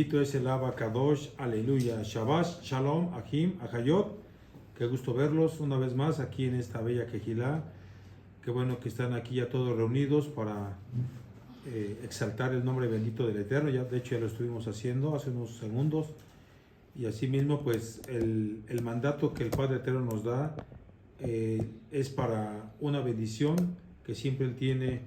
Bendito es el Abacadosh, aleluya, Shabbat, Shalom, Ahim, Ahayot. Qué gusto verlos una vez más aquí en esta bella Quejilá. Qué bueno que están aquí ya todos reunidos para exaltar el nombre bendito del Eterno. Ya, de hecho, ya lo estuvimos haciendo hace unos segundos. Y asimismo, pues el mandato que el Padre Eterno nos da es para una bendición que siempre Él tiene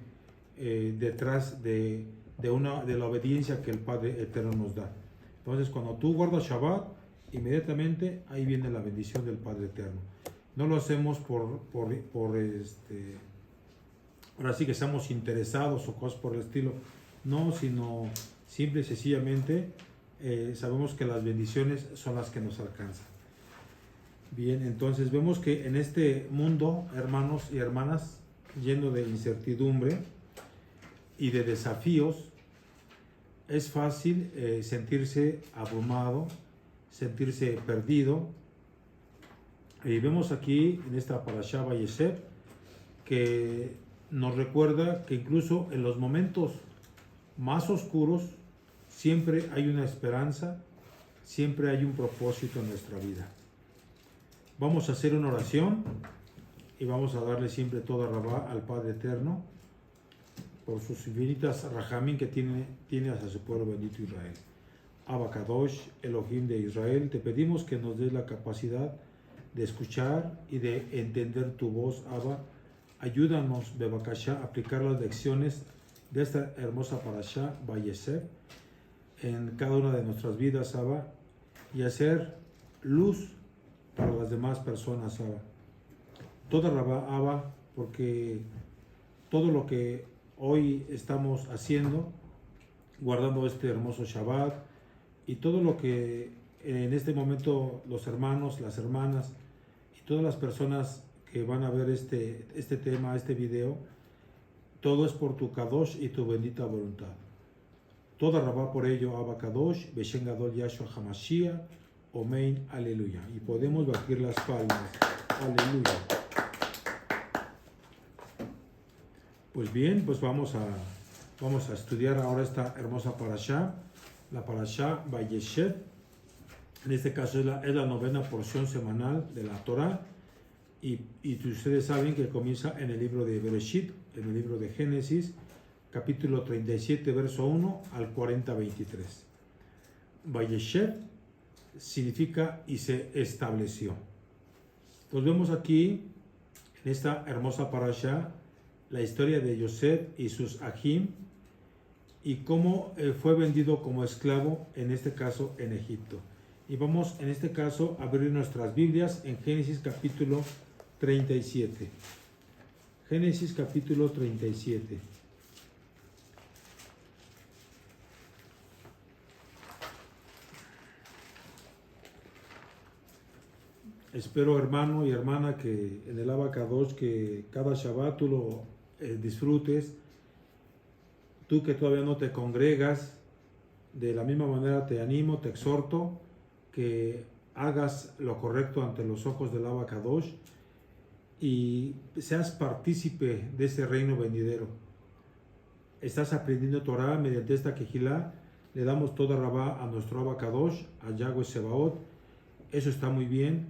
detrás de la obediencia que el Padre Eterno nos da. Entonces, cuando tú guardas Shabbat, inmediatamente ahí viene la bendición del Padre Eterno. No lo hacemos ahora sí que estamos interesados o cosas por el estilo, no, sino simple y sencillamente sabemos que las bendiciones son las que nos alcanzan. Bien, entonces vemos que en este mundo, hermanos y hermanas, lleno de incertidumbre y de desafíos, es fácil sentirse abrumado, sentirse perdido. Y vemos aquí en esta Parashá Vayeshev que nos recuerda que incluso en los momentos más oscuros siempre hay una esperanza, siempre hay un propósito en nuestra vida. Vamos a hacer una oración y vamos a darle siempre toda rabá al Padre Eterno por sus infinitas rahamim que tiene hacia su pueblo bendito Israel. Abacadosh, Elohim de Israel, te pedimos que nos des la capacidad de escuchar y de entender tu voz, Abba. Ayúdanos, Bebakashá, a aplicar las lecciones de esta hermosa parashá, Vayeshev, en cada una de nuestras vidas, Abba, y hacer luz para las demás personas, Abba. Toda rabá, Abba, porque todo lo que hoy estamos haciendo, guardando este hermoso Shabbat, y todo lo que en este momento los hermanos, las hermanas y todas las personas que van a ver este tema, este video, todo es por tu Kadosh y tu bendita voluntad. Toda rabá por ello, Abba Kadosh, Beshem Gadol Yahshua HaMashiach, Omein, aleluya. Y podemos batir las palmas, aleluya. Pues bien, pues vamos a estudiar ahora esta hermosa parashá, la parashá Vayeshev. En este caso es la novena porción semanal de la Torah. Y ustedes saben que comienza en el libro de Bereshit, en el libro de Génesis, capítulo 37, verso 1 al 40, 23. Vayeshev significa y se estableció. Entonces vemos aquí, en esta hermosa parashá, la historia de Yosef y sus Ahim y cómo fue vendido como esclavo, en este caso en Egipto. Y vamos en este caso a abrir nuestras Biblias en Génesis capítulo 37. Génesis capítulo 37. Espero, hermano y hermana, que en el Abacadosh, que cada Shabbat tú lo disfrutes. Tú que todavía no te congregas, de la misma manera te animo, te exhorto que hagas lo correcto ante los ojos del Abacadosh y seas partícipe de ese reino venidero. Estás aprendiendo Torah mediante esta Quejilá, le damos toda rabá a nuestro Abacadosh, a Yahweh Sebaot. Eso está muy bien.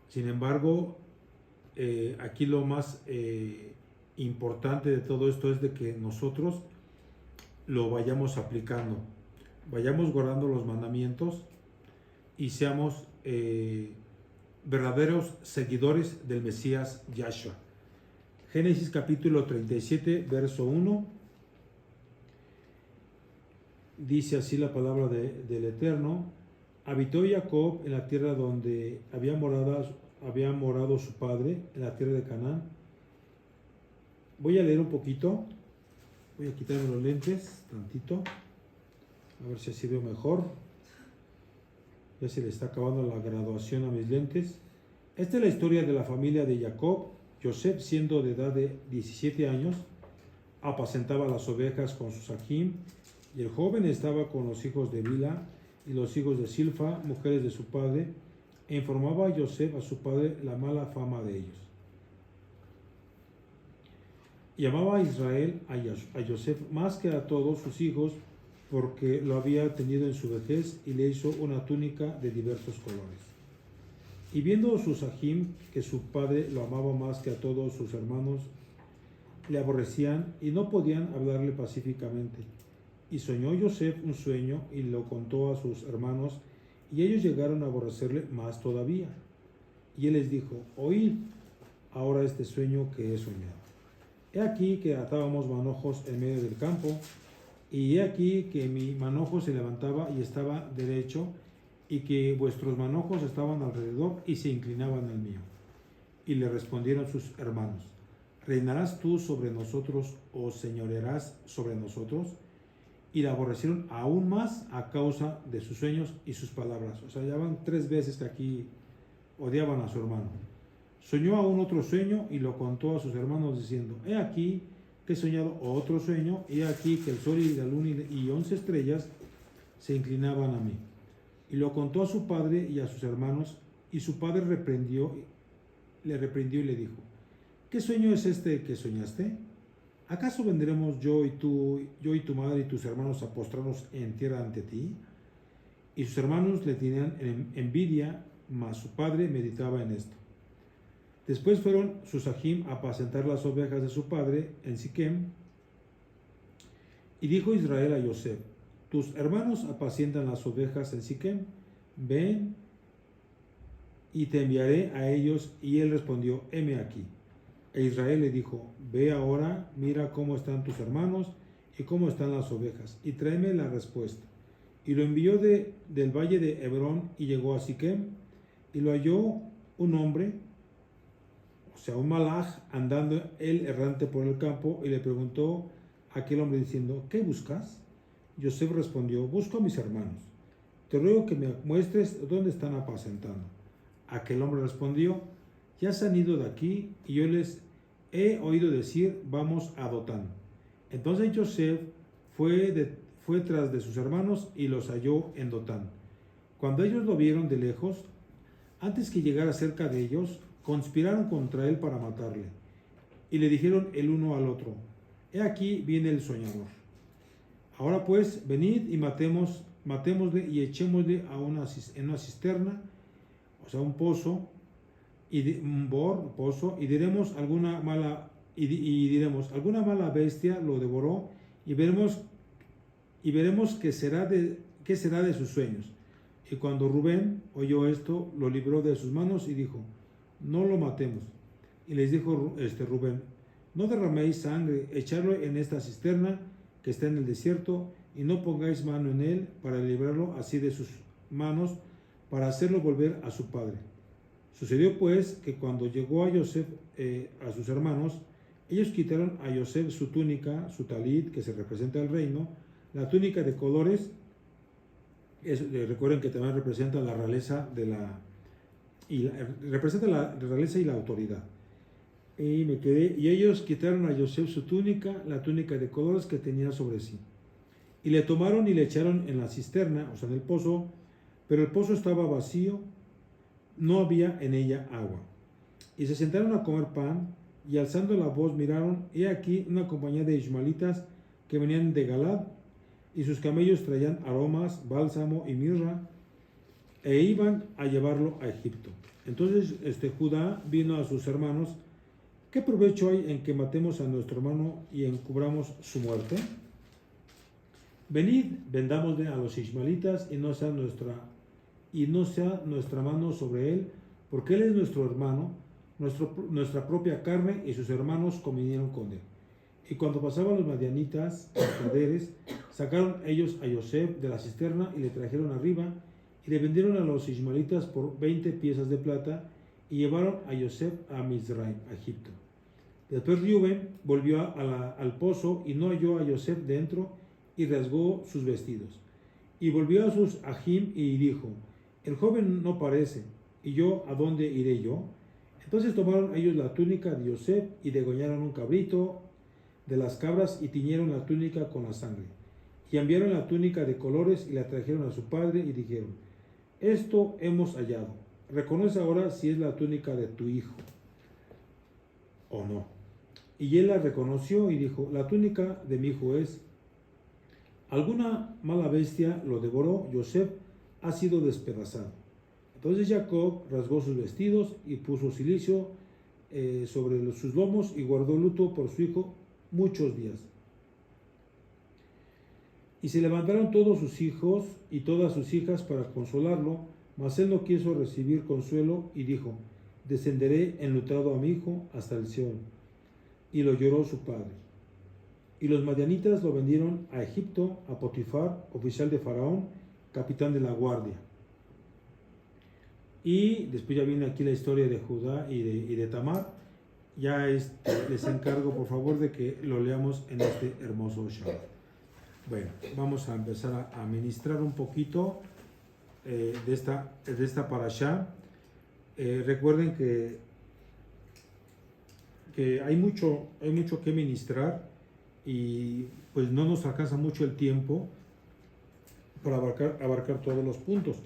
Sin embargo, aquí lo más importante de todo esto es de que nosotros lo vayamos aplicando, vayamos guardando los mandamientos y seamos verdaderos seguidores del Mesías Yahshua. Génesis capítulo 37, verso 1, dice así la palabra del Eterno: habitó Jacob en la tierra donde había morado su padre, en la tierra de Canaán. Voy a leer un poquito. Voy a quitarme los lentes, tantito. A ver si así veo mejor. Ya se le está acabando la graduación a mis lentes. Esta es la historia de la familia de Jacob. Yosef, siendo de edad de 17 años, apacentaba las ovejas con sus Ahim, y el joven estaba con los hijos de Bila y los hijos de Silfa, mujeres de su padre, e informaba a Yosef, a su padre, la mala fama de ellos. Y amaba a Israel, a Yosef, más que a todos sus hijos, porque lo había tenido en su vejez, y le hizo una túnica de diversos colores. Y viendo Susahim que su padre lo amaba más que a todos sus hermanos, le aborrecían y no podían hablarle pacíficamente. Y soñó Yosef un sueño y lo contó a sus hermanos, y ellos llegaron a aborrecerle más todavía. Y él les dijo: oíd ahora este sueño que he soñado. He aquí que atábamos manojos en medio del campo, y he aquí que mi manojo se levantaba y estaba derecho, y que vuestros manojos estaban alrededor y se inclinaban al mío. Y le respondieron sus hermanos: ¿reinarás tú sobre nosotros o señorearás sobre nosotros? Y la aborrecieron aún más a causa de sus sueños y sus palabras. O sea, ya van 3 veces que aquí odiaban a su hermano. Soñó aún otro sueño y lo contó a sus hermanos diciendo: he aquí que he soñado otro sueño, y he aquí que el sol y la luna y 11 estrellas se inclinaban a mí. Y lo contó a su padre y a sus hermanos, y su padre le reprendió y le dijo: ¿qué sueño es este que soñaste? ¿Acaso vendremos yo y tu madre y tus hermanos a postrarnos en tierra ante ti? Y sus hermanos le tenían envidia, mas su padre meditaba en esto. Después fueron Susahim a apacentar las ovejas de su padre en Siquem, y dijo Israel a Yosef: tus hermanos apacientan las ovejas en Siquem, ven y te enviaré a ellos. Y él respondió: heme aquí. E Israel le dijo: ve ahora, mira cómo están tus hermanos y cómo están las ovejas, y tráeme la respuesta. Y lo envió del valle de Hebrón, y llegó a Siquem, y lo halló un hombre, o sea, un malaj, andando él errante por el campo, y le preguntó a aquel hombre diciendo: ¿qué buscas? Yosef respondió: busco a mis hermanos. Te ruego que me muestres dónde están apacentando. Aquel hombre respondió: ya se han ido de aquí, y yo les he oído decir: vamos a Dotán. Entonces Yosef fue tras de sus hermanos y los halló en Dotán. Cuando ellos lo vieron de lejos, antes que llegara cerca de ellos, conspiraron contra él para matarle. Y le dijeron el uno al otro: he aquí viene el soñador. Ahora pues, venid y matémosle y echémosle en una cisterna, o sea, un pozo, y diremos: alguna mala bestia lo devoró, y veremos qué será de sus sueños. Y cuando Rubén oyó esto, lo libró de sus manos y dijo: no lo matemos. Y les dijo Rubén: no derraméis sangre, echadlo en esta cisterna que está en el desierto, y no pongáis mano en él para librarlo así de sus manos, para hacerlo volver a su padre. Sucedió pues que cuando llegó a Yosef a sus hermanos, ellos quitaron a Yosef su túnica, su talit, que se representa el reino, la túnica de colores. Recuerden que también representa la realeza representa la realeza y la autoridad. Y ellos quitaron a Yosef su túnica, la túnica de colores que tenía sobre sí. Y le tomaron y le echaron en la cisterna, o sea, en el pozo, pero el pozo estaba vacío, no había en ella agua. Y se sentaron a comer pan, y alzando la voz miraron, he aquí una compañía de ismaelitas que venían de Galad, y sus camellos traían aromas, bálsamo y mirra, e iban a llevarlo a Egipto. Entonces Judá vino a sus hermanos: ¿qué provecho hay en que matemos a nuestro hermano y encubramos su muerte? Venid, vendámosle a los ismaelitas, y no sea nuestra mano sobre él, porque él es nuestro hermano, nuestra propia carne, y sus hermanos convinieron con él. Y cuando pasaban los madianitas, mercaderes, sacaron ellos a Yosef de la cisterna y le trajeron arriba, y le vendieron a los ismaelitas por 20 piezas de plata, y llevaron a Yosef a Mizraim, a Egipto. Después Rubén volvió al pozo y no halló a Yosef dentro, y rasgó sus vestidos. Y volvió a sus ajim y dijo: el joven no parece, ¿y yo a dónde iré yo? Entonces tomaron ellos la túnica de Yosef y degollaron un cabrito de las cabras y tiñeron la túnica con la sangre. Y enviaron la túnica de colores y la trajeron a su padre y dijeron: esto hemos hallado. Reconoce ahora si es la túnica de tu hijo o no. Y él la reconoció y dijo: la túnica de mi hijo es. alguna mala bestia lo devoró, Yosef ha sido despedazado. Entonces Jacob rasgó sus vestidos y puso cilicio sobre sus lomos y guardó luto por su hijo muchos días. Y se levantaron todos sus hijos y todas sus hijas para consolarlo, mas él no quiso recibir consuelo y dijo: descenderé enlutado a mi hijo hasta el Seol. Y lo lloró su padre. Y los madianitas lo vendieron a Egipto, a Potifar, oficial de Faraón, capitán de la guardia. Y después ya viene aquí la historia de Judá y de Tamar. Ya les encargo por favor de que lo leamos en este hermoso Shabbat. Bueno, vamos a empezar a ministrar un poquito de esta parashá. Recuerden que hay mucho que ministrar y pues no nos alcanza mucho el tiempo para abarcar todos los puntos.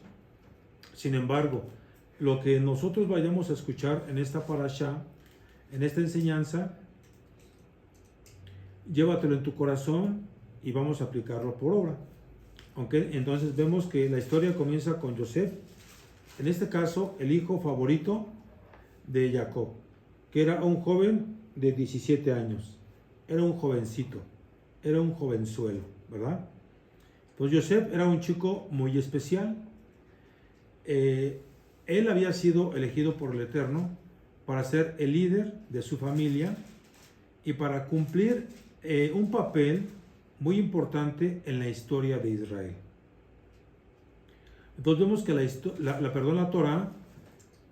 Sin embargo, lo que nosotros vayamos a escuchar en esta parashá, en esta enseñanza, llévatelo en tu corazón y vamos a aplicarlo por obra. ¿Okay? Entonces vemos que la historia comienza con Yosef, en este caso el hijo favorito de Jacob, que era un joven de 17 años, era un jovencito, era un jovenzuelo, ¿verdad? Pues Yosef era un chico muy especial. Él había sido elegido por el Eterno para ser el líder de su familia y para cumplir un papel muy importante en la historia de Israel. Entonces vemos que la Torah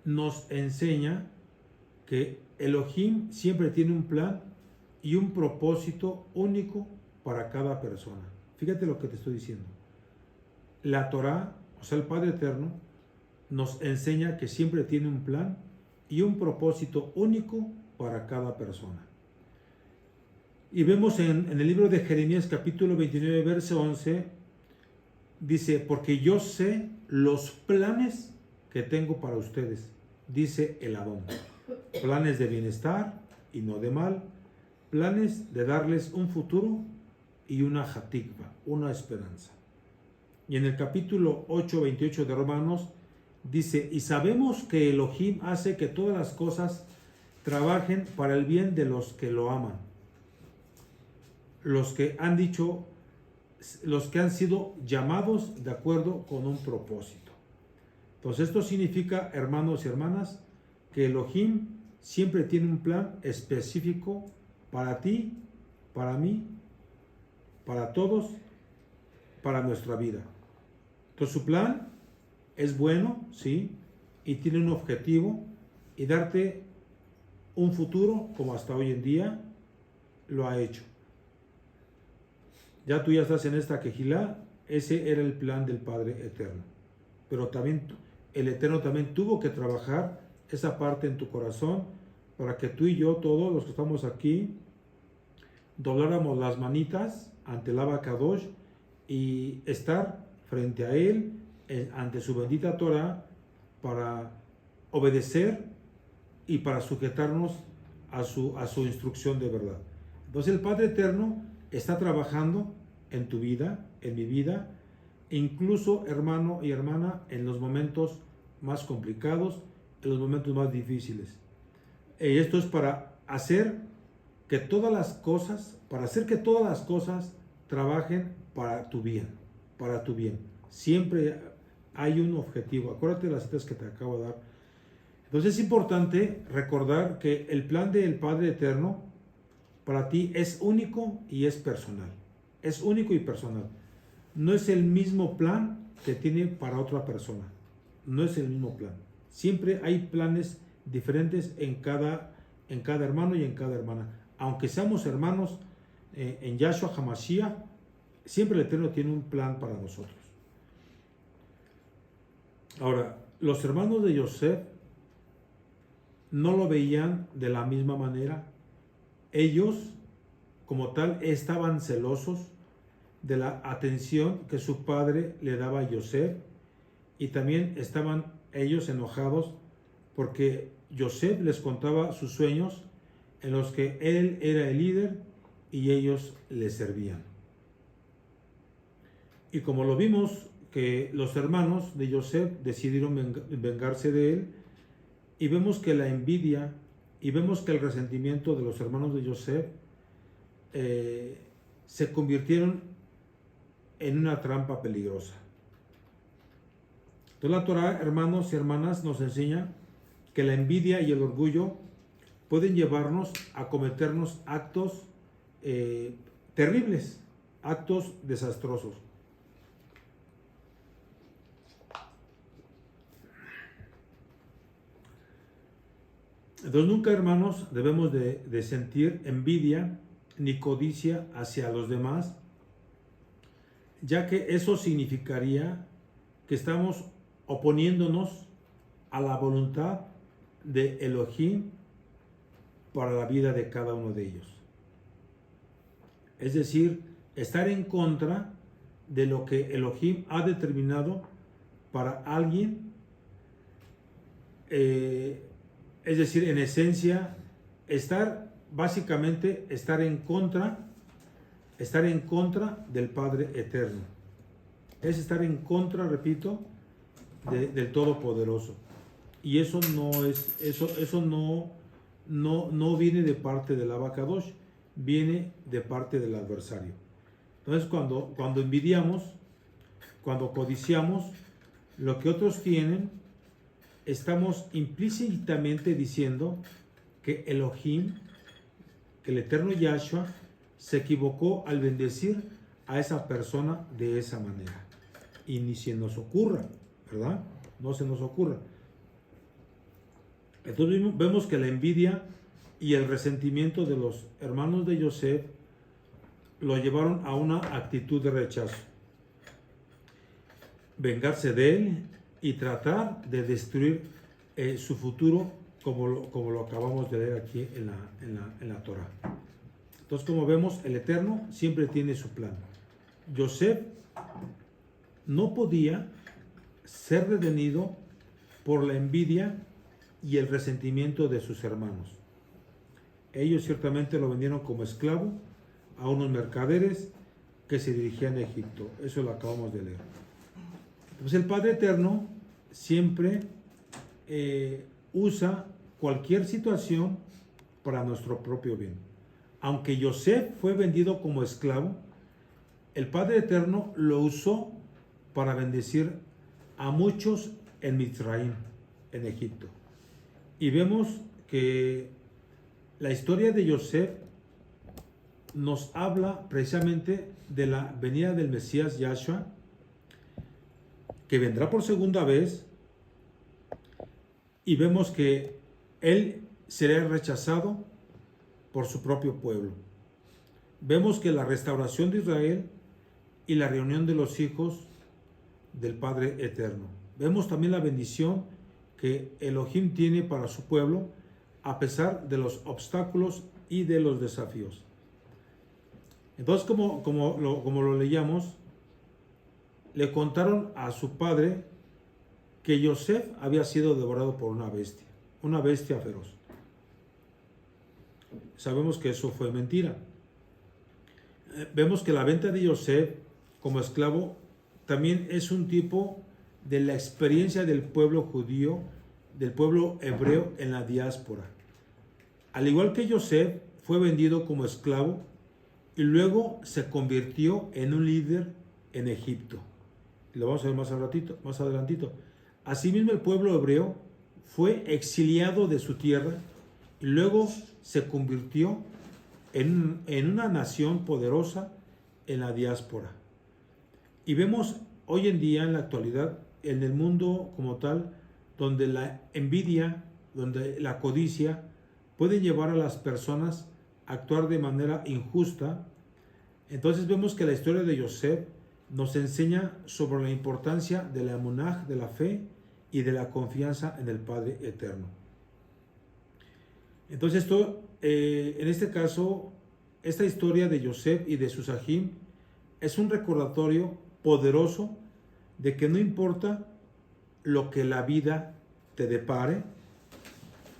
nos enseña que Elohim siempre tiene un plan y un propósito único para cada persona. Fíjate lo que te estoy diciendo. La Torah, o sea, el Padre Eterno, nos enseña que siempre tiene un plan y un propósito único para cada persona. Y vemos en el libro de Jeremías capítulo 29, verso 11, dice: porque yo sé los planes que tengo para ustedes, dice el Adón, planes de bienestar y no de mal, planes de darles un futuro y una hatikva, una esperanza. Y en el capítulo 8, 28 de Romanos dice: y sabemos que Elohim hace que todas las cosas trabajen para el bien de los que lo aman, los que han sido llamados de acuerdo con un propósito. Entonces esto significa, hermanos y hermanas, que Elohim siempre tiene un plan específico para ti, para mí, para todos, para nuestra vida. Entonces su plan es bueno, sí, y tiene un objetivo, y darte un futuro como hasta hoy en día lo ha hecho. Ya tú ya estás en esta quejilá, ese era el plan del Padre Eterno. Pero también el Eterno también tuvo que trabajar esa parte en tu corazón para que tú y yo, todos los que estamos aquí, dobláramos las manitas ante el Abacadosh y estar frente a Él, ante su bendita Torah, para obedecer y para sujetarnos a su instrucción de verdad. Entonces el Padre Eterno está trabajando en tu vida, en mi vida, incluso, hermano y hermana, en los momentos más complicados, en los momentos más difíciles. Y esto es para hacer que todas las cosas trabajen para tu bien, para tu bien. Siempre hay un objetivo. Acuérdate de las citas que te acabo de dar. Entonces es importante recordar que el plan del Padre Eterno para ti es único y es personal. Es único y personal. No es el mismo plan que tiene para otra persona. No es el mismo plan. Siempre hay planes diferentes en cada hermano y en cada hermana. Aunque seamos hermanos en Yahshua HaMashiach, siempre el Eterno tiene un plan para nosotros. Ahora, los hermanos de Yosef no lo veían de la misma manera. Ellos, como tal, estaban celosos de la atención que su padre le daba a Yosef, y también estaban ellos enojados porque Yosef les contaba sus sueños en los que él era el líder y ellos le servían. Y como lo vimos, que los hermanos de Joseph decidieron vengarse de él, y vemos que la envidia y vemos que el resentimiento de los hermanos de Joseph se convirtieron en una trampa peligrosa. Entonces la Torá, hermanos y hermanas, nos enseña que la envidia y el orgullo pueden llevarnos a cometernos actos terribles, actos desastrosos. Entonces nunca, hermanos, debemos de sentir envidia ni codicia hacia los demás, ya que eso significaría que estamos oponiéndonos a la voluntad de Elohim para la vida de cada uno de ellos. Es decir, estar en contra de lo que Elohim ha determinado para alguien, es decir, en esencia, básicamente estar en contra del Padre Eterno. Es estar en contra, repito, del Todopoderoso. Y eso no viene de parte del Abacadosh, viene de parte del adversario. Entonces, cuando envidiamos, cuando codiciamos lo que otros tienen, estamos implícitamente diciendo que Elohim, que el eterno Yahshua, se equivocó al bendecir a esa persona de esa manera. Y ni se nos ocurra, ¿verdad? No se nos ocurra. Entonces vemos que la envidia y el resentimiento de los hermanos de Joseph lo llevaron a una actitud de rechazo. Vengarse de él y tratar de destruir su futuro, como lo acabamos de leer aquí en la Torah. Entonces, como vemos, el Eterno siempre tiene su plan. Joseph no podía ser detenido por la envidia y el resentimiento de sus hermanos. Ellos ciertamente lo vendieron como esclavo a unos mercaderes que se dirigían a Egipto. Eso lo acabamos de leer. Pues el Padre Eterno siempre usa cualquier situación para nuestro propio bien. Aunque Joseph fue vendido como esclavo, el Padre Eterno lo usó para bendecir a muchos en Mitzrayim, en Egipto. Y vemos que la historia de Joseph nos habla precisamente de la venida del Mesías Yahshua, que vendrá por segunda vez, y vemos que él será rechazado por su propio pueblo. Vemos que la restauración de Israel y la reunión de los hijos del Padre Eterno. Vemos también la bendición que Elohim tiene para su pueblo a pesar de los obstáculos y de los desafíos. Entonces, como lo leíamos, le contaron a su padre que Joseph había sido devorado por una bestia feroz. Sabemos que eso fue mentira. Vemos que la venta de Joseph como esclavo también es un tipo de la experiencia del pueblo judío, del pueblo hebreo en la diáspora. Al igual que Joseph fue vendido como esclavo y luego se convirtió en un líder en Egipto. Lo vamos a ver más adelantito. Asimismo, el pueblo hebreo fue exiliado de su tierra y luego se convirtió en una nación poderosa en la diáspora. Y vemos hoy en día, en la actualidad, en el mundo como tal, donde la envidia, donde la codicia puede llevar a las personas a actuar de manera injusta. Entonces vemos que la historia de Joseph nos enseña sobre la importancia de la emunaj, de la fe y de la confianza en el Padre Eterno. Entonces en este caso, esta historia de Joseph y de sus ajim es un recordatorio poderoso de que no importa lo que la vida te depare,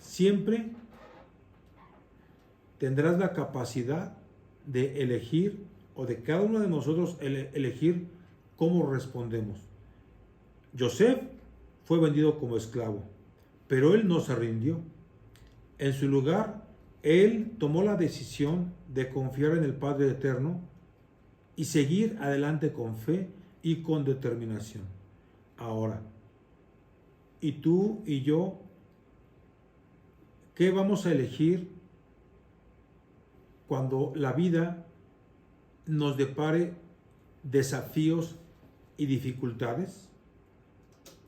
siempre tendrás la capacidad de elegir, o de cada uno de nosotros elegir ¿cómo respondemos? Joseph fue vendido como esclavo, pero él no se rindió. En su lugar, él tomó la decisión de confiar en el Padre Eterno y seguir adelante con fe y con determinación. Ahora, ¿y tú y yo qué vamos a elegir cuando la vida nos depare desafíos y dificultades?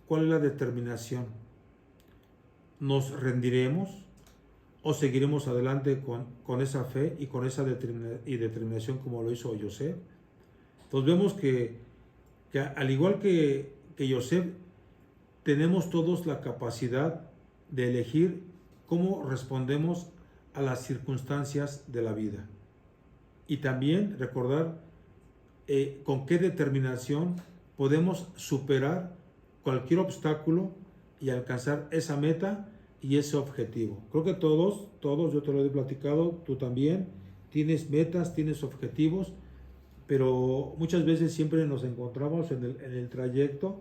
¿Cuál es la determinación? ¿Nos rendiremos o seguiremos adelante con esa fe y con esa determinación como lo hizo Joseph? Entonces vemos que al igual que Joseph, tenemos todos la capacidad de elegir cómo respondemos a las circunstancias de la vida. Y también recordar con qué determinación podemos superar cualquier obstáculo y alcanzar esa meta y ese objetivo. Creo que todos, yo te lo he platicado, tú también, tienes metas, tienes objetivos, pero muchas veces siempre nos encontramos en el trayecto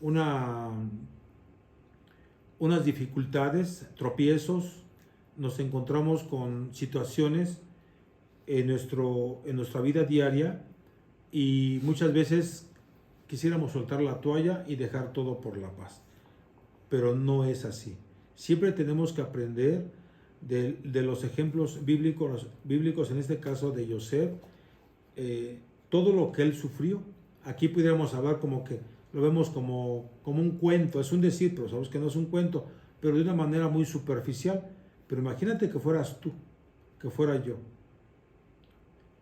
unas dificultades, tropiezos, nos encontramos con situaciones en nuestra vida diaria y muchas veces quisiéramos soltar la toalla y dejar todo por la paz, pero no es así. Siempre tenemos que aprender de los ejemplos bíblicos, en este caso de Joseph, todo lo que él sufrió. Aquí pudiéramos hablar como que lo vemos como un cuento, es un decir, pero sabemos que no es un cuento, pero de una manera muy superficial. Pero imagínate que fueras tú, que fuera yo.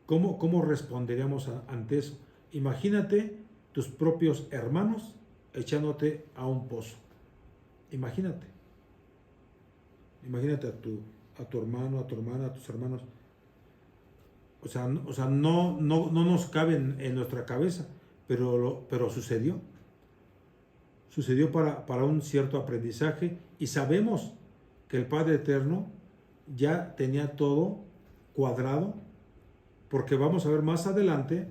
¿Cómo responderíamos ante eso? Imagínate tus propios hermanos echándote a un pozo. Imagínate a tu hermano, a tu hermana, a tus hermanos. O sea, no nos cabe en nuestra cabeza, pero sucedió. Sucedió para un cierto aprendizaje y sabemos que el Padre Eterno ya tenía todo cuadrado, porque vamos a ver más adelante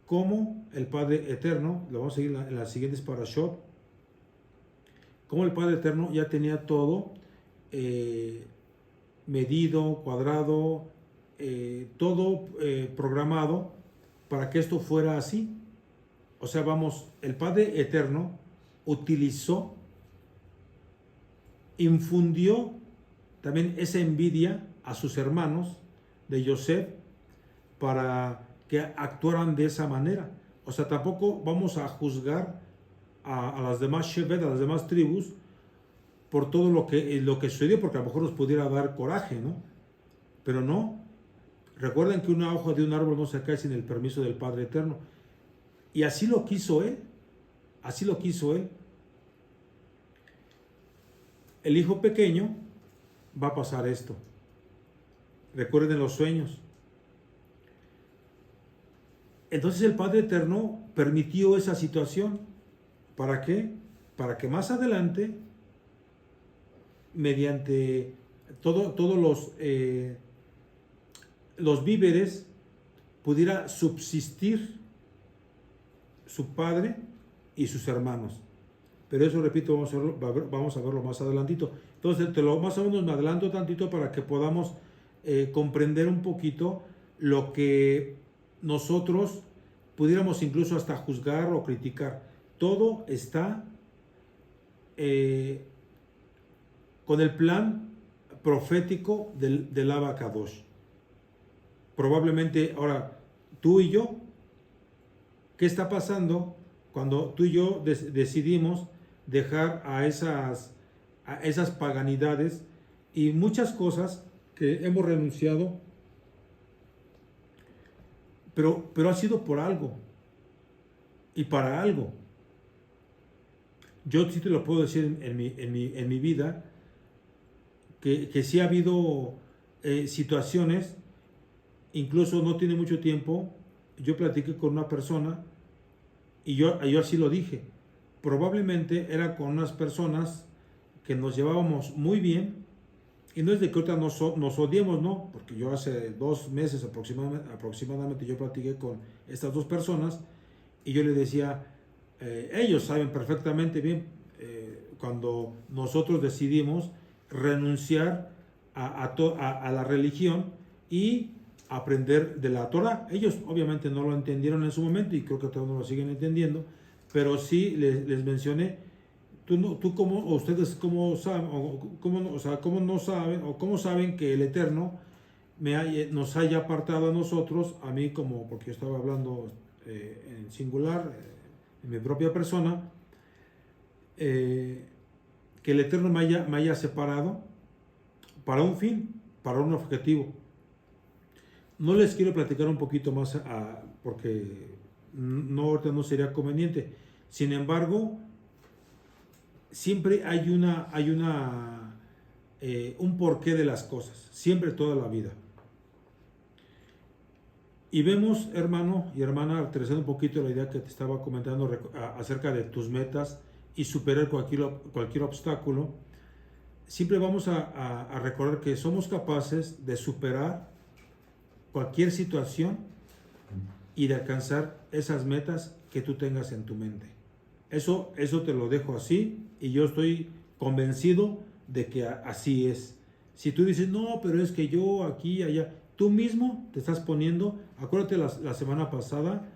cómo el Padre Eterno, lo vamos a seguir en las siguientes parashot, cómo el Padre Eterno ya tenía todo medido, cuadrado, todo programado para que esto fuera así. O sea, el Padre Eterno infundió también esa envidia a sus hermanos de Joseph para que actuaran de esa manera. O sea, tampoco vamos a juzgar a las demás Shevet, a las demás tribus, por todo lo que sucedió, porque a lo mejor nos pudiera dar coraje, ¿no? Pero no. Recuerden que una hoja de un árbol no se cae sin el permiso del Padre Eterno. Y así lo quiso Él. Así lo quiso Él. El hijo pequeño va a pasar esto. Recuerden los sueños. Entonces el Padre Eterno permitió esa situación. ¿Para qué? Para que más adelante, mediante todos los víveres, pudiera subsistir su padre y sus hermanos. Pero eso, repito, vamos a verlo más adelantito. Entonces, más o menos me adelanto tantito para que podamos comprender un poquito lo que nosotros pudiéramos incluso hasta juzgar o criticar. Todo está con el plan profético del Abacadosh. Probablemente ahora tú y yo, ¿qué está pasando cuando tú y yo decidimos dejar a esas paganidades y muchas cosas que hemos renunciado, pero ha sido por algo y para algo? Yo sí te lo puedo decir en mi vida, que sí ha habido situaciones. Incluso no tiene mucho tiempo, yo platiqué con una persona y yo así lo dije. Probablemente era con unas personas que nos llevábamos muy bien, y no es de que ahorita nos odiemos, no, porque yo hace 2 meses aproximadamente yo platiqué con estas 2 personas Y yo le decía, ellos saben perfectamente bien cuando nosotros decidimos renunciar a la religión y aprender de la Torah. Ellos obviamente no lo entendieron en su momento y creo que todavía no lo siguen entendiendo, pero sí les mencioné, tú cómo, o ustedes cómo saben, cómo no saben, o cómo saben que el Eterno nos haya apartado a nosotros, a mí como, porque yo estaba hablando en singular, en mi propia persona, que el Eterno me haya separado para un fin, para un objetivo. No les quiero platicar un poquito más porque ahorita no sería conveniente. Sin embargo, siempre hay un porqué de las cosas, siempre toda la vida. Y vemos, hermano y hermana, aterrizando un poquito la idea que te estaba comentando acerca de tus metas y superar cualquier obstáculo, siempre vamos a recordar que somos capaces de superar cualquier situación y de alcanzar esas metas que tú tengas en tu mente. Eso te lo dejo así y yo estoy convencido de que así es. Si tú dices, no, pero es que yo aquí, allá, tú mismo te estás poniendo, acuérdate la semana pasada,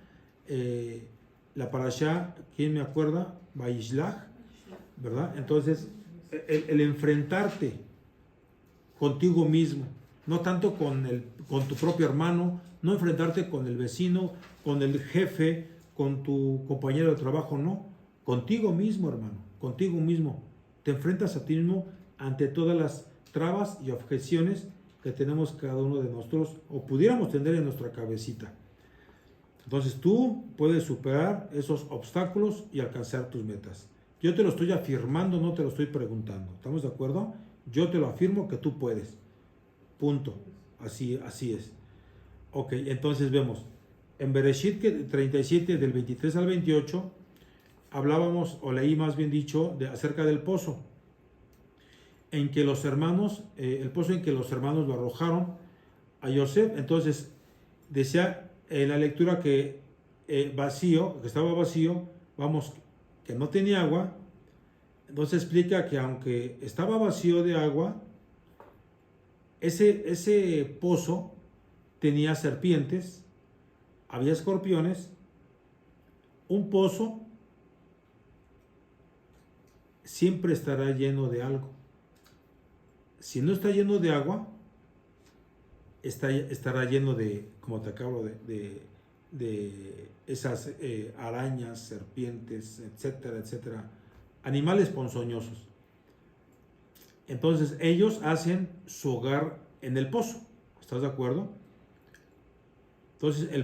la parashá, ¿quién me acuerda? Vaishlach, ¿verdad? Entonces, el enfrentarte contigo mismo, no tanto con tu propio hermano, no enfrentarte con el vecino, con el jefe, con tu compañero de trabajo, no, contigo mismo, hermano, contigo mismo. Te enfrentas a ti mismo ante todas las trabas y objeciones que tenemos cada uno de nosotros o pudiéramos tener en nuestra cabecita. Entonces tú puedes superar esos obstáculos y alcanzar tus metas. Yo te lo estoy afirmando, no te lo estoy preguntando. ¿Estamos de acuerdo? Yo te lo afirmo que tú puedes. Punto. Así es. Ok, entonces vemos. En Bereshit 37, del 23 al 28, hablábamos, o leí más bien dicho, acerca del pozo. En que los hermanos, el pozo en que los hermanos lo arrojaron a Yosef. Entonces, decía en la lectura que estaba vacío, vamos, que no tenía agua. Entonces explica que aunque estaba vacío de agua, ese pozo tenía serpientes, había escorpiones. Un pozo siempre estará lleno de algo. Si no está lleno de agua, estará lleno de, como te acabo de esas arañas, serpientes, etcétera, etcétera, animales ponzoñosos. Entonces ellos hacen su hogar en el pozo. ¿Estás de acuerdo? Entonces en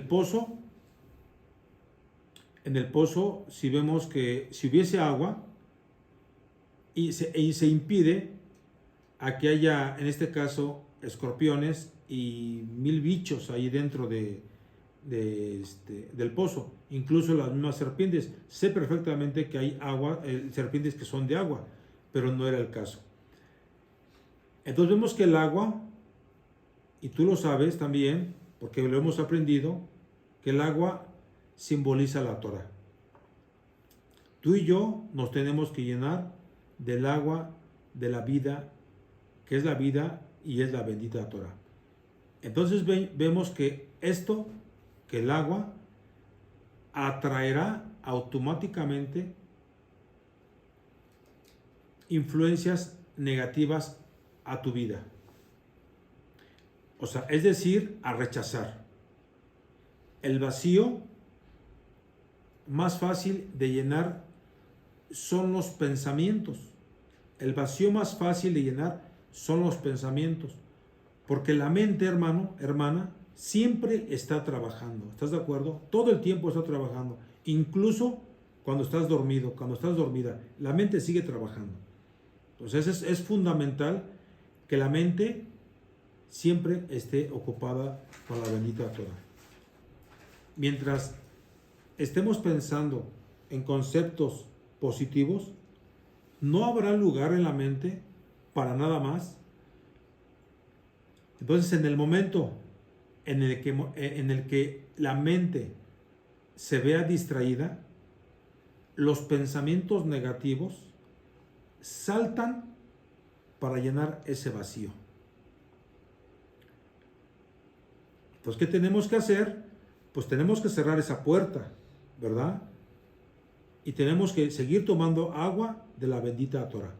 el pozo, si vemos que si hubiese agua y se impide a que haya, en este caso, escorpiones y 1000 bichos ahí dentro del pozo, incluso las mismas serpientes. Sé perfectamente que hay serpientes que son de agua, pero no era el caso. Entonces vemos que el agua, y tú lo sabes también, porque lo hemos aprendido, que el agua simboliza la Torah. Tú y yo nos tenemos que llenar del agua de la vida, que es la vida y es la bendita Torah. Entonces vemos que que el agua atraerá automáticamente influencias negativas a tu vida. O sea, es decir, a rechazar. El vacío más fácil de llenar son los pensamientos. El vacío más fácil de llenar son los pensamientos. Porque la mente, hermano, hermana, siempre está trabajando. ¿Estás de acuerdo? Todo el tiempo está trabajando. Incluso cuando estás dormido, cuando estás dormida, la mente sigue trabajando. Entonces es fundamental que la mente siempre esté ocupada con la bendita Torah. Mientras estemos pensando en conceptos positivos, no habrá lugar en la mente para nada más. Entonces, en el momento en el que la mente se vea distraída, los pensamientos negativos saltan para llenar ese vacío. Entonces, ¿qué tenemos que hacer? Pues tenemos que cerrar esa puerta, ¿verdad? Y tenemos que seguir tomando agua de la bendita Torah.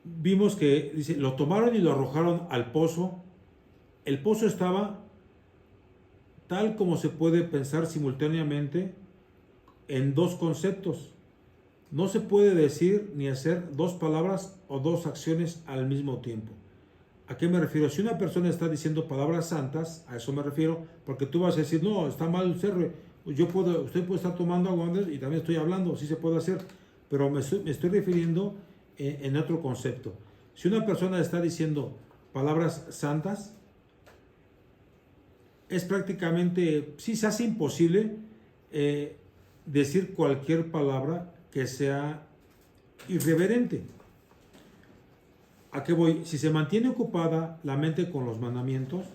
Vimos que, dice, lo tomaron y lo arrojaron al pozo. El pozo estaba tal como se puede pensar simultáneamente en dos conceptos. No se puede decir ni hacer dos palabras o dos acciones al mismo tiempo. ¿A qué me refiero? Si una persona está diciendo palabras santas, a eso me refiero, porque tú vas a decir, no, está mal usted puede estar tomando agua y también estoy hablando, sí se puede hacer, pero me estoy refiriendo en otro concepto. Si una persona está diciendo palabras santas, es prácticamente, sí se hace imposible decir cualquier palabra que sea irreverente. ¿A qué voy? Si se mantiene ocupada la mente con los mandamientos,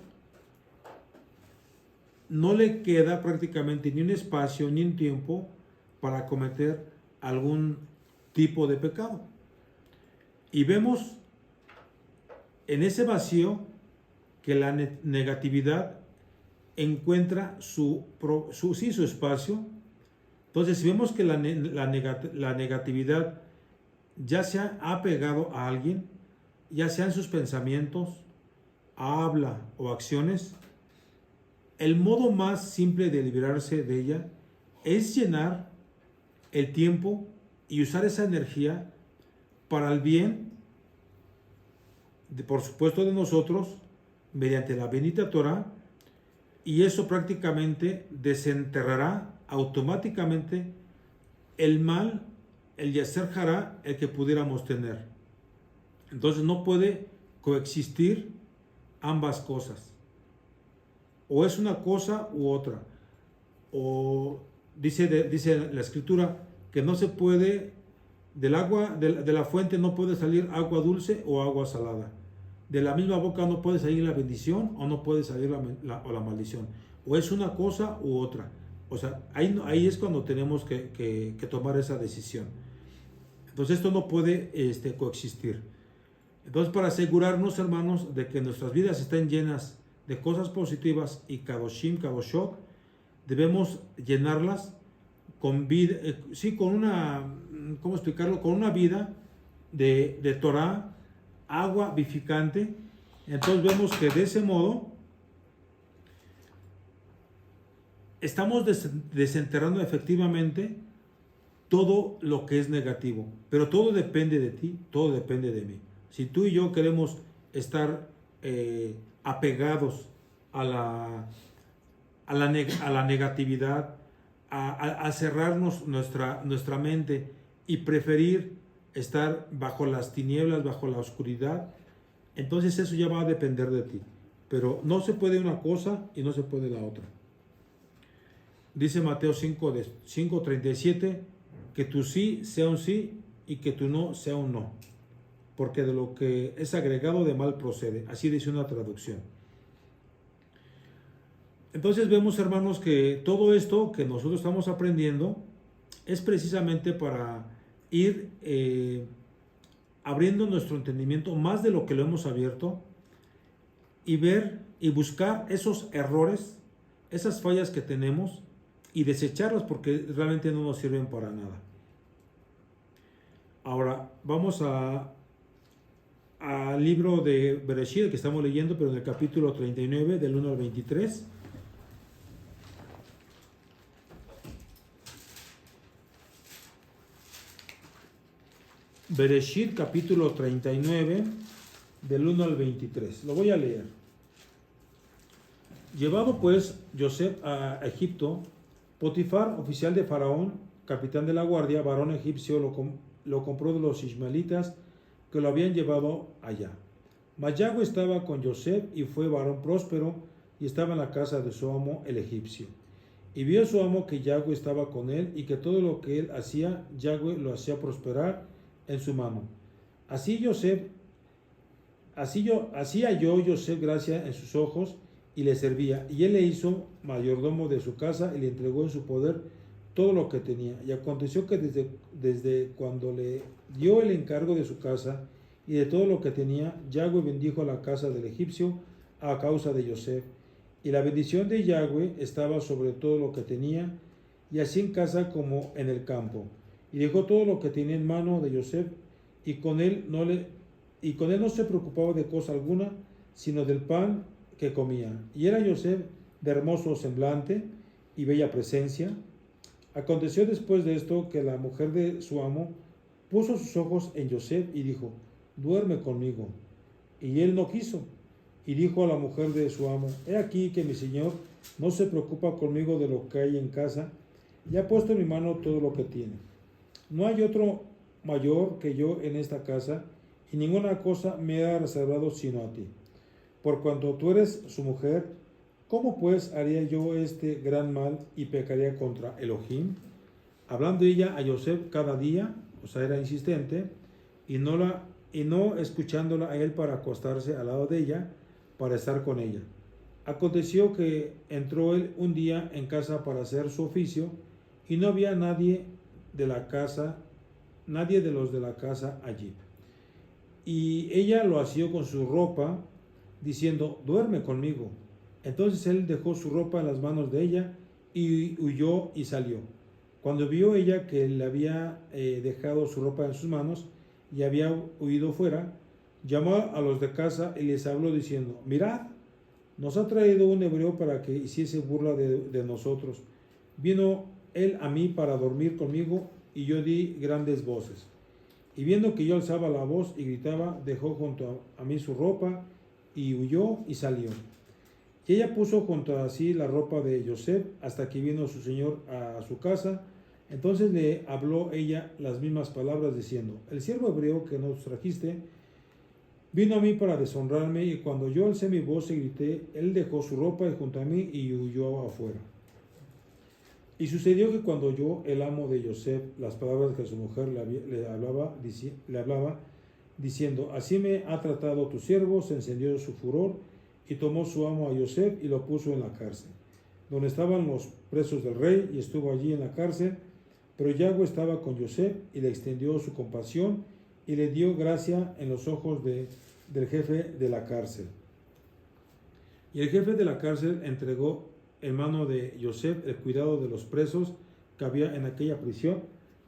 no le queda prácticamente ni un espacio ni un tiempo para cometer algún tipo de pecado. Y vemos en ese vacío que la negatividad encuentra su espacio. Entonces, si vemos que la negatividad ya se ha apegado a alguien, ya sean sus pensamientos, habla o acciones, el modo más simple de librarse de ella es llenar el tiempo y usar esa energía para el bien, por supuesto, de nosotros, mediante la bendita Torah, y eso prácticamente desenterrará automáticamente el mal, el yaser hará, el que pudiéramos tener. Entonces no puede coexistir ambas cosas. O es una cosa u otra. O dice la escritura que no se puede, del agua, de la fuente no puede salir agua dulce o agua salada. De la misma boca no puede salir la bendición o no puede salir la maldición. O es una cosa u otra. O sea, ahí es cuando tenemos que tomar esa decisión. Entonces esto no puede coexistir. Entonces, para asegurarnos, hermanos, de que nuestras vidas estén llenas de cosas positivas y kadoshim, kadoshot, debemos llenarlas con vida, con una, ¿cómo explicarlo? Con una vida de Torah, agua vivificante. Entonces vemos que de ese modo estamos desenterrando efectivamente todo lo que es negativo, pero todo depende de ti, todo depende de mí. Si tú y yo queremos estar apegados a la negatividad, a cerrarnos nuestra mente y preferir estar bajo las tinieblas, bajo la oscuridad, entonces eso ya va a depender de ti. Pero no se puede una cosa y no se puede la otra. Dice Mateo 5:37, que tu sí sea un sí y que tu no sea un no, porque de lo que es agregado de mal procede. Así dice una traducción. Entonces vemos, hermanos, que todo esto que nosotros estamos aprendiendo es precisamente para ir abriendo nuestro entendimiento más de lo que lo hemos abierto y ver y buscar esos errores, esas fallas que tenemos y desecharlas porque realmente no nos sirven para nada. Ahora vamos al libro de Bereshit que estamos leyendo, pero en el capítulo 39 del 1 al 23. Bereshit capítulo 39 del 1 al 23. Lo voy a leer. Llevado pues Yosef a Egipto, Potifar, oficial de Faraón, capitán de la guardia, varón egipcio, lo compró de los ismaelitas que lo habían llevado allá. Mas Yahweh estaba con Yosef y fue varón próspero y estaba en la casa de su amo el egipcio. Y vio su amo que Yahweh estaba con él y que todo lo que él hacía, Yahweh lo hacía prosperar en su mano. Así halló Yosef gracia en sus ojos y le servía. Y él le hizo mayordomo de su casa y le entregó en su poder todo lo que tenía. Y aconteció que desde cuando le dio el encargo de su casa y de todo lo que tenía, Yahweh bendijo la casa del egipcio a causa de Yosef. Y la bendición de Yahweh estaba sobre todo lo que tenía, y así en casa como en el campo. Y dejó todo lo que tenía en mano de Yosef, y con él no se preocupaba de cosa alguna, sino del pan que comía. Y era Yosef de hermoso semblante y bella presencia. Aconteció después de esto que la mujer de su amo puso sus ojos en Yosef y dijo: duerme conmigo. Y él no quiso. Y dijo a la mujer de su amo: he aquí que mi señor no se preocupa conmigo de lo que hay en casa, y ha puesto en mi mano todo lo que tiene. No hay otro mayor que yo en esta casa, y ninguna cosa me ha reservado sino a ti. Por cuanto tú eres su mujer, ¿cómo pues haría yo este gran mal y pecaría contra Elohim? Hablando ella a Yosef cada día, o sea, era insistente, y no escuchándola a él para acostarse al lado de ella, para estar con ella. Aconteció que entró él un día en casa para hacer su oficio, y no había nadie de los de la casa allí. Y ella lo asió con su ropa, diciendo: duerme conmigo. Entonces él dejó su ropa en las manos de ella y huyó y salió. Cuando vio ella que le había dejado su ropa en sus manos y había huido fuera, llamó a los de casa y les habló diciendo: mirad, nos ha traído un hebreo para que hiciese burla de nosotros. Vino él a mí para dormir conmigo, y yo di grandes voces. Y viendo que yo alzaba la voz y gritaba, dejó junto a mí su ropa y huyó y salió. Y ella puso junto a sí la ropa de Yosef hasta que vino su señor a su casa. Entonces le habló ella las mismas palabras, diciendo: el siervo hebreo que nos trajiste vino a mí para deshonrarme, y cuando yo alcé mi voz y grité, él dejó su ropa junto a mí y huyó afuera. Y sucedió que cuando oyó el amo de Yosef las palabras que su mujer le hablaba, diciendo: así me ha tratado tu siervo, se encendió su furor, y tomó su amo a Yosef y lo puso en la cárcel, donde estaban los presos del rey, y estuvo allí en la cárcel. Pero Yahweh estaba con Yosef y le extendió su compasión y le dio gracia en los ojos del jefe de la cárcel. Y el jefe de la cárcel entregó en mano de Yosef el cuidado de los presos que había en aquella prisión.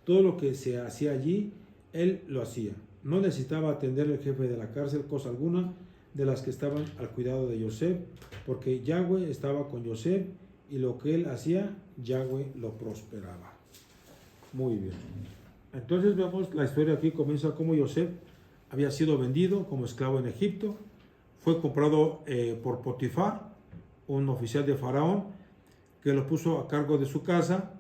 Todo lo que se hacía allí, él lo hacía. No necesitaba atender el jefe de la cárcel cosa alguna de las que estaban al cuidado de Yosef, porque Yahweh estaba con Yosef, y lo que él hacía, Yahweh lo prosperaba. Muy bien. Entonces vemos la historia aquí, comienza como Yosef había sido vendido como esclavo en Egipto, fue comprado por Potifar, un oficial de Faraón, que lo puso a cargo de su casa.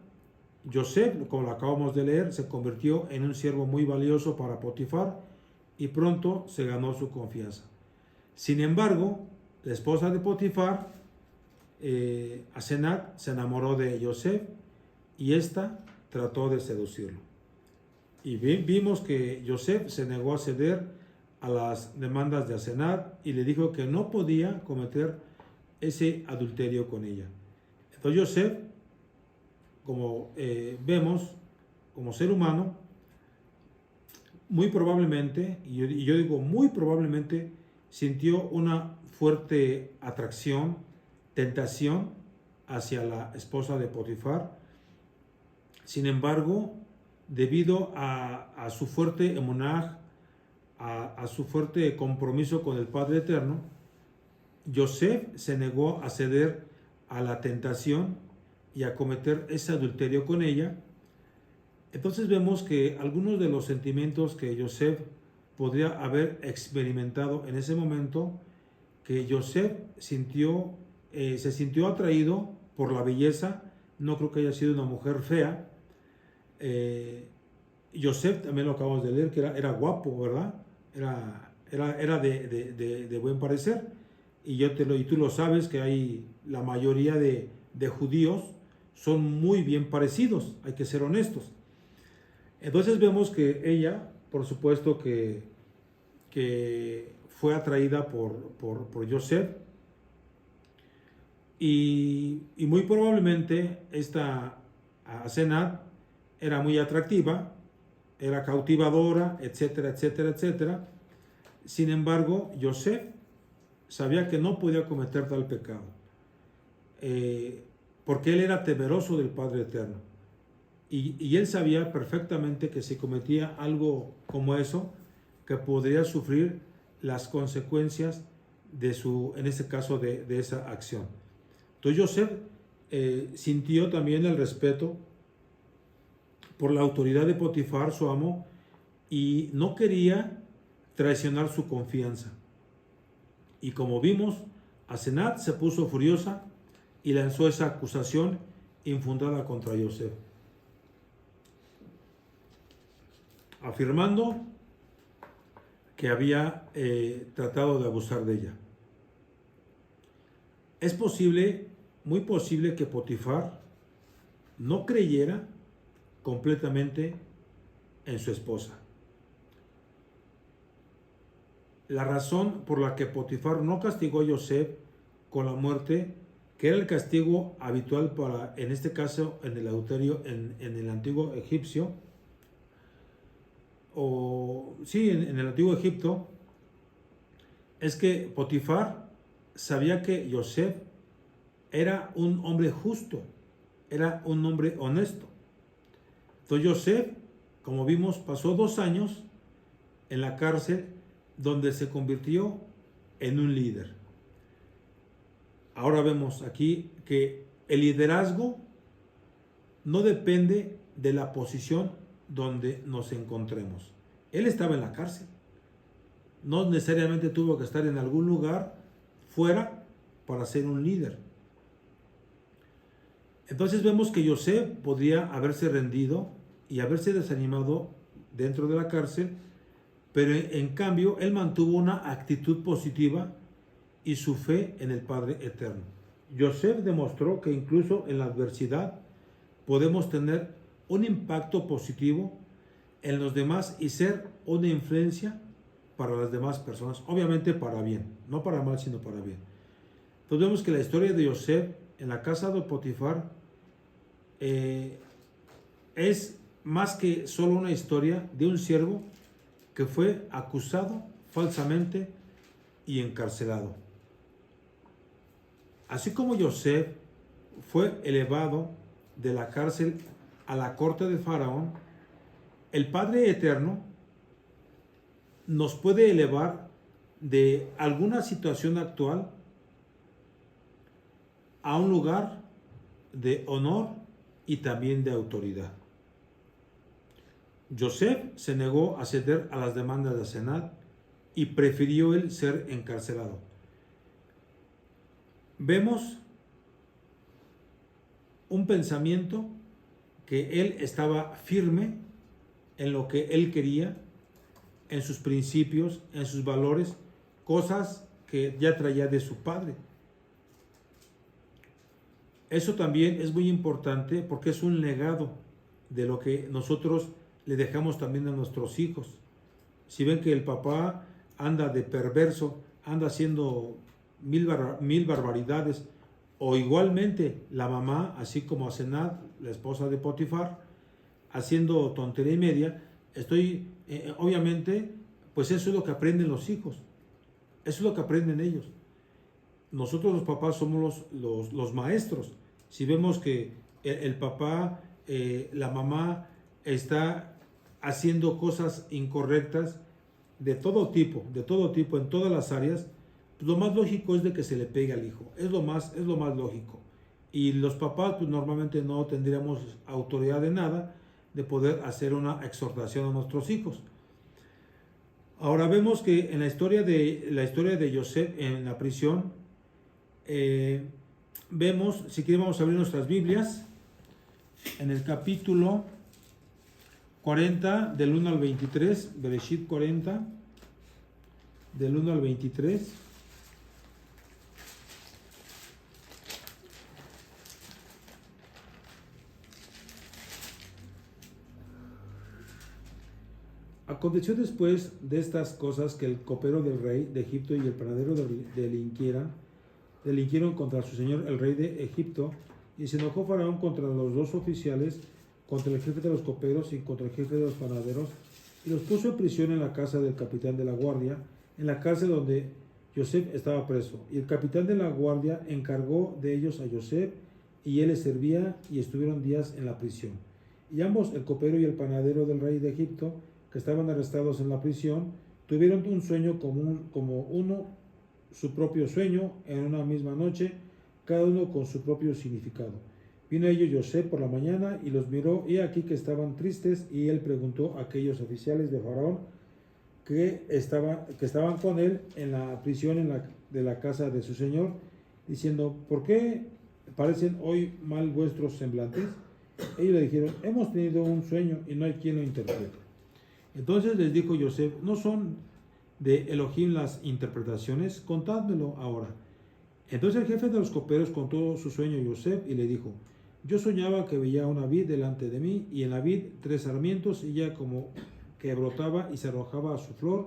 Yosef, como lo acabamos de leer, se convirtió en un siervo muy valioso para Potifar y pronto se ganó su confianza. Sin embargo, la esposa de Potifar, Asenat, se enamoró de Yosef y ésta trató de seducirlo. Y vimos que Yosef se negó a ceder a las demandas de Asenat y le dijo que no podía cometer ese adulterio con ella. Entonces Yosef, como vemos, como ser humano, muy probablemente, y yo digo muy probablemente, sintió una fuerte atracción, tentación hacia la esposa de Potifar. Sin embargo, debido a su fuerte emunah, a su fuerte compromiso con el Padre Eterno, Yosef se negó a ceder a la tentación y a cometer ese adulterio con ella. Entonces vemos que algunos de los sentimientos que Yosef podría haber experimentado en ese momento, que Yosef se sintió atraído por la belleza. No creo que haya sido una mujer fea. Yosef, también lo acabamos de leer, que era guapo, ¿verdad? Era de buen parecer. Y tú lo sabes, que hay la mayoría de judíos son muy bien parecidos, hay que ser honestos. Entonces vemos que ella, por supuesto que fue atraída por Yosef, y muy probablemente esta Asenat era muy atractiva, era cautivadora, etcétera, etcétera, etcétera. Sin embargo, Yosef sabía que no podía cometer tal pecado, porque él era temeroso del Padre Eterno. Y él sabía perfectamente que si cometía algo como eso, que podría sufrir las consecuencias de su, en este caso, de esa acción. Entonces Yosef sintió también el respeto por la autoridad de Potifar, su amo, y no quería traicionar su confianza. Y como vimos, Asenat se puso furiosa y lanzó esa acusación infundada contra Yosef, afirmando que había tratado de abusar de ella. Es posible, muy posible, que Potifar no creyera completamente en su esposa. La razón por la que Potifar no castigó a Yosef con la muerte, que era el castigo habitual para, en este caso, en el adulterio en el antiguo egipcio, en el antiguo Egipto, es que Potifar sabía que Yosef era un hombre justo, era un hombre honesto. Entonces Yosef, como vimos, pasó 2 años en la cárcel, donde se convirtió en un líder. Ahora vemos aquí que el liderazgo no depende de la posición donde nos encontremos. Él estaba en la cárcel. No necesariamente tuvo que estar en algún lugar fuera para ser un líder. Entonces vemos que Yosef podría haberse rendido y haberse desanimado dentro de la cárcel, pero en cambio él mantuvo una actitud positiva y su fe en el Padre Eterno. Yosef demostró que incluso en la adversidad podemos tener un impacto positivo en los demás y ser una influencia para las demás personas, obviamente para bien, no para mal, sino para bien. Entonces vemos que la historia de Yosef en la casa de Potifar es más que solo una historia de un siervo que fue acusado falsamente y encarcelado. Así como Yosef fue elevado de la cárcel a la corte de Faraón, el Padre Eterno nos puede elevar de alguna situación actual a un lugar de honor y también de autoridad. Yosef se negó a ceder a las demandas de Asenat y prefirió él ser encarcelado. Vemos un pensamiento que él estaba firme en lo que él quería, en sus principios, en sus valores, cosas que ya traía de su padre. Eso también es muy importante porque es un legado de lo que nosotros le dejamos también a nuestros hijos. Si ven que el papá anda de perverso, anda haciendo mil barbaridades, o igualmente la mamá, así como Asenat, la esposa de Potifar, haciendo tontería y media, obviamente, pues eso es lo que aprenden los hijos, eso es lo que aprenden ellos. Nosotros los papás somos los maestros. Si vemos que el papá, la mamá está haciendo cosas incorrectas de todo tipo, en todas las áreas, pues lo más lógico es de que se le pegue al hijo, es lo más lógico. Y los papás pues normalmente no tendríamos autoridad de nada de poder hacer una exhortación a nuestros hijos. Ahora vemos que en la historia de Yosef en la prisión, vemos, si queremos vamos a abrir nuestras Biblias, en el capítulo 40 del 1 al 23, Bereshit 40, del 1 al 23. Aconteció después de estas cosas que el copero del rey de Egipto y el panadero delinquieran delinquieron contra su señor el rey de Egipto, y se enojó Faraón contra los dos oficiales, contra el jefe de los coperos y contra el jefe de los panaderos, y los puso en prisión en la casa del capitán de la guardia, en la cárcel donde Joseph estaba preso. Y el capitán de la guardia encargó de ellos a Joseph, y él les servía, y estuvieron días en la prisión. Y ambos, el copero y el panadero del rey de Egipto, que estaban arrestados en la prisión, tuvieron un sueño como uno, su propio sueño, en una misma noche, cada uno con su propio significado. Vino a ellos Joseph por la mañana y los miró, y aquí que estaban tristes, y él preguntó a aquellos oficiales de Faraón que estaban con él en la prisión de la casa de su señor, diciendo: ¿por qué parecen hoy mal vuestros semblantes? Ellos le dijeron: hemos tenido un sueño y no hay quien lo interprete. Entonces les dijo Joseph: ¿no son de Elohim las interpretaciones? Contádmelo ahora. Entonces el jefe de los coperos contó su sueño a Joseph y le dijo: yo soñaba que veía una vid delante de mí, y en la vid 3 sarmientos, y ella como que brotaba y se arrojaba a su flor,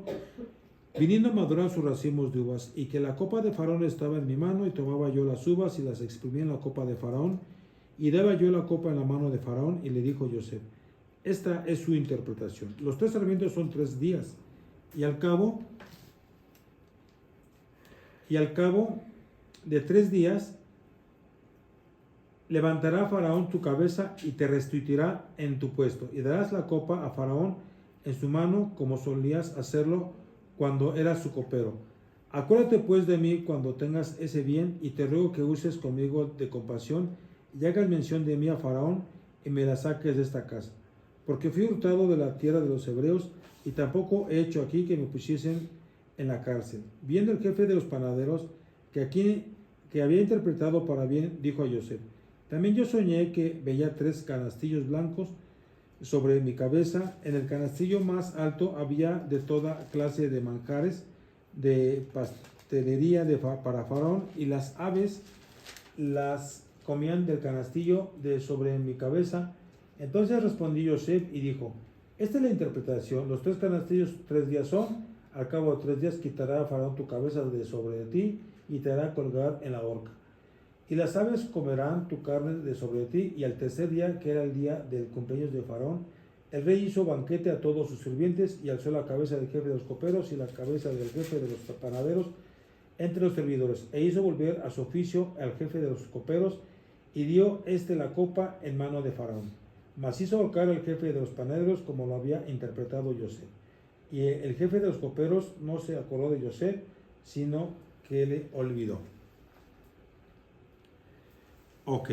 viniendo a madurar sus racimos de uvas, y que la copa de Faraón estaba en mi mano, y tomaba yo las uvas y las exprimía en la copa de Faraón, y daba yo la copa en la mano de Faraón. Y le dijo Joseph: esta es su interpretación. Los 3 sarmientos son 3 días, y al cabo de 3 días levantará Faraón tu cabeza y te restituirá en tu puesto, y darás la copa a Faraón en su mano, como solías hacerlo cuando eras su copero. Acuérdate pues de mí cuando tengas ese bien, y te ruego que uses conmigo de compasión, y hagas mención de mí a Faraón, y me la saques de esta casa. Porque fui hurtado de la tierra de los hebreos, y tampoco he hecho aquí que me pusiesen en la cárcel. Viendo el jefe de los panaderos que había interpretado para bien, dijo a Joseph: también yo soñé que veía 3 canastillos blancos sobre mi cabeza. En el canastillo más alto había de toda clase de manjares de pastelería para Faraón, y las aves las comían del canastillo de sobre mi cabeza. Entonces respondió Joseph y dijo: esta es la interpretación. Los 3 canastillos 3 días son. Al cabo de 3 días quitará Faraón tu cabeza de sobre ti, y te hará colgar en la horca. Y las aves comerán tu carne de sobre ti. Y al tercer día, que era el día del cumpleaños de Faraón, el rey hizo banquete a todos sus sirvientes, y alzó la cabeza del jefe de los coperos y la cabeza del jefe de los panaderos entre los servidores, e hizo volver a su oficio al jefe de los coperos, y dio la copa en mano de Faraón. Mas hizo ahorcar al jefe de los panaderos, como lo había interpretado Joseph. Y el jefe de los coperos no se acordó de Joseph, sino que le olvidó. Ok,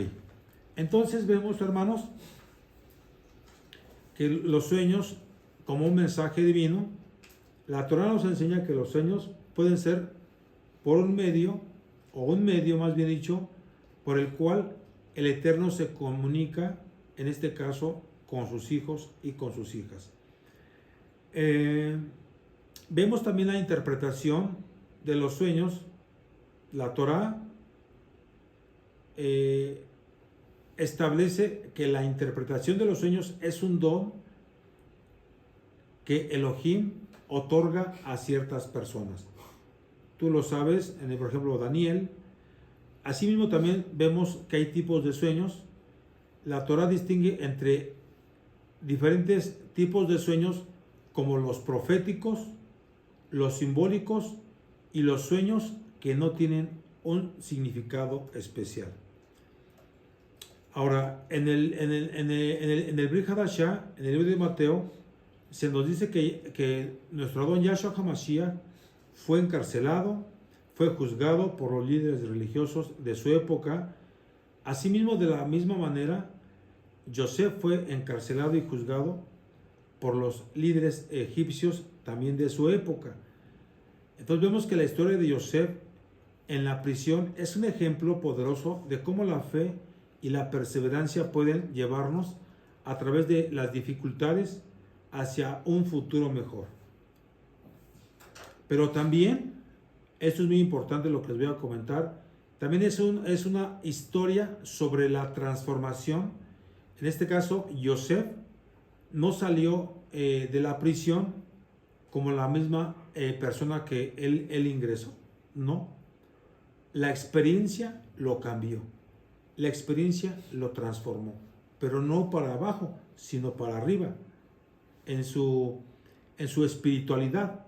entonces vemos, hermanos, que los sueños, como un mensaje divino, la Torah nos enseña que los sueños pueden ser por un medio más bien dicho, por el cual el Eterno se comunica, en este caso, con sus hijos y con sus hijas. Vemos también la interpretación de los sueños. La Torah establece que la interpretación de los sueños es un don que Elohim otorga a ciertas personas. Tú lo sabes, por ejemplo, Daniel. Asimismo, también vemos que hay tipos de sueños. La Torah distingue entre diferentes tipos de sueños, como los proféticos, los simbólicos y los sueños que no tienen un significado especial. Ahora, en el Brit Hadashah, en el libro de Mateo, se nos dice que nuestro Adón Yahshua HaMashiach fue encarcelado, fue juzgado por los líderes religiosos de su época. Asimismo, de la misma manera, Joseph fue encarcelado y juzgado por los líderes egipcios también de su época. Entonces vemos que la historia de Joseph en la prisión es un ejemplo poderoso de cómo la fe y la perseverancia pueden llevarnos a través de las dificultades hacia un futuro mejor. Pero también, esto es muy importante lo que les voy a comentar, también es una historia sobre la transformación. En este caso, Joseph no salió de la prisión como la misma persona que él ingresó, no. la experiencia lo cambió, la experiencia lo transformó, pero no para abajo, sino para arriba, en su espiritualidad.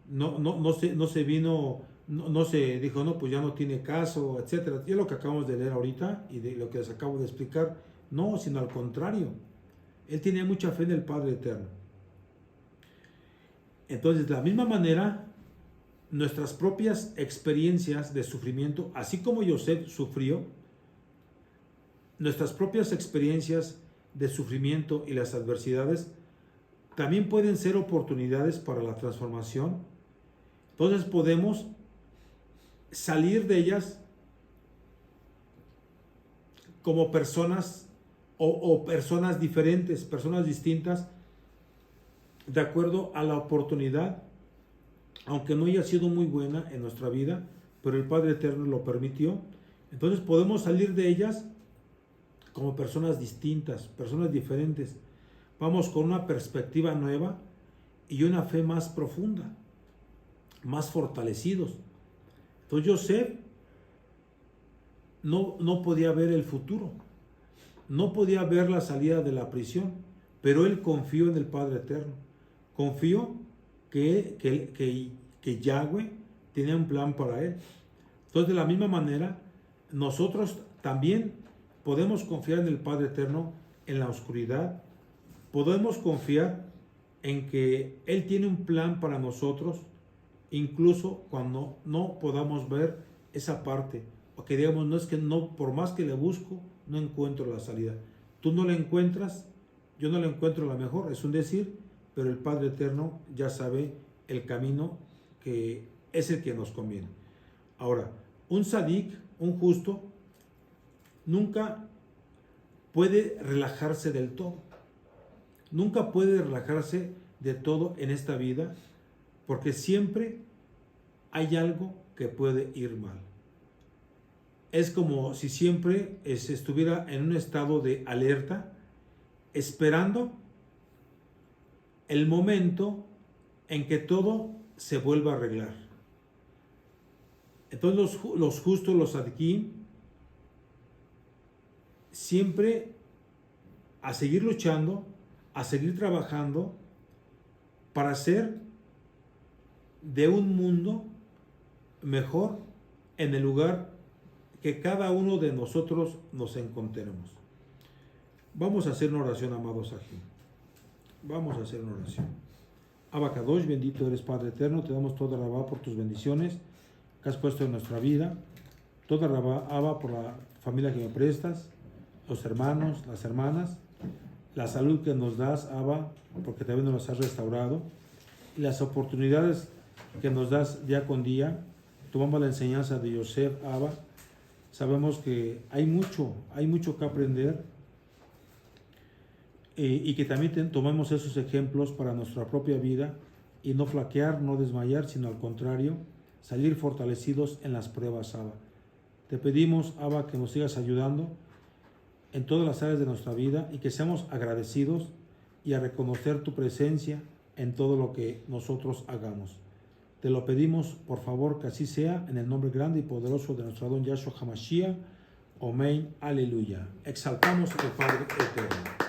No se vino, no se dijo, no, pues ya no tiene caso, etcétera. Y es lo que acabamos de leer ahorita y de lo que les acabo de explicar. No, sino al contrario. Él tenía mucha fe en el Padre Eterno. Entonces, de la misma manera, nuestras propias experiencias de sufrimiento, así como Yosef sufrió, nuestras propias experiencias de sufrimiento y las adversidades también pueden ser oportunidades para la transformación. Entonces podemos salir de ellas como personas o personas diferentes, personas distintas, de acuerdo a la oportunidad, aunque no haya sido muy buena en nuestra vida, pero el Padre Eterno lo permitió. Entonces podemos salir de ellas como personas distintas, personas diferentes. Vamos con una perspectiva nueva y una fe más profunda, más fortalecidos. Entonces Yosef no podía ver el futuro, no podía ver la salida de la prisión, pero él confió en el Padre Eterno, confió que Yahweh tenía un plan para él. Entonces, de la misma manera, nosotros también podemos confiar en el Padre Eterno en la oscuridad. Podemos confiar en que Él tiene un plan para nosotros, incluso cuando no podamos ver esa parte, o que digamos, no es que no, por más que le busco, no encuentro la salida. Tú no la encuentras, yo no la encuentro la mejor, es un decir, pero el Padre Eterno ya sabe el camino que es el que nos conviene. Ahora, un sadik, un justo, nunca puede relajarse del todo. Nunca puede relajarse de todo en esta vida, porque siempre hay algo que puede ir mal. Es como si siempre estuviera en un estado de alerta, esperando el momento en que todo se vuelva a arreglar. Entonces los justos, los tzadikim, siempre a seguir luchando, a seguir trabajando para hacer de un mundo mejor en el lugar que cada uno de nosotros nos encontremos. Vamos a hacer una oración, amados aquí. Vamos a hacer una oración. Abba Kadosh, bendito eres Padre Eterno, te damos toda Rabá por tus bendiciones que has puesto en nuestra vida. Toda Rabá, Abba, por la familia que me prestas, los hermanos, las hermanas, la salud que nos das, Abba, porque también nos has restaurado, y las oportunidades que nos das día con día. Tomamos la enseñanza de Yosef, Abba. Sabemos que hay mucho que aprender, y que también tomemos esos ejemplos para nuestra propia vida y no flaquear, no desmayar, sino al contrario, salir fortalecidos en las pruebas, Abba. Te pedimos, Abba, que nos sigas ayudando en todas las áreas de nuestra vida y que seamos agradecidos y a reconocer tu presencia en todo lo que nosotros hagamos. Te lo pedimos, por favor, que así sea, en el nombre grande y poderoso de nuestro Adón Yahshua HaMashiach. Amén. Aleluya. Exaltamos al Padre Eterno.